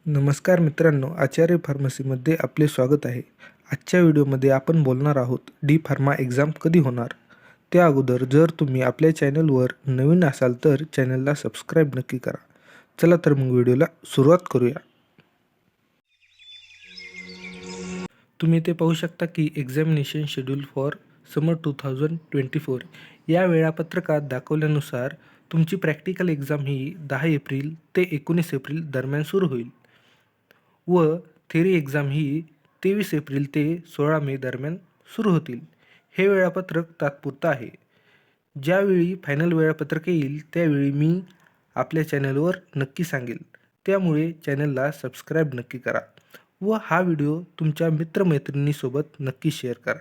नमस्कार मित्रांनो, आचार्य फार्मसीमध्ये आपले स्वागत आहे. आजच्या व्हिडिओमध्ये आपण बोलणार आहोत डी फार्मा एक्झाम कधी होणार. त्या अगोदर जर तुम्ही आपल्या चॅनलवर नवीन असाल तर चॅनलला सबस्क्राईब नक्की करा. चला तर मग व्हिडिओला सुरुवात करूया. तुम्ही ते पाहू शकता की एक्झामिनेशन शेड्यूल फॉर समर 2024 या वेळापत्रकात दाखवल्यानुसार तुमची प्रॅक्टिकल एक्झाम ही 10 एप्रिल ते 19 एप्रिल दरम्यान सुरू होईल व थेरी एक्झाम ही 23 एप्रिल ते 16 मे दरम्यान सुरू होतील. हे वेळापत्रक तात्पुरतं आहे. ज्यावेळी फायनल वेळापत्रक येईल त्यावेळी मी आपल्या चॅनलवर नक्की सांगेल. त्यामुळे चॅनलला सबस्क्राईब नक्की करा व हा व्हिडिओ तुमच्या मित्रमैत्रिणींसोबत नक्की शेअर करा.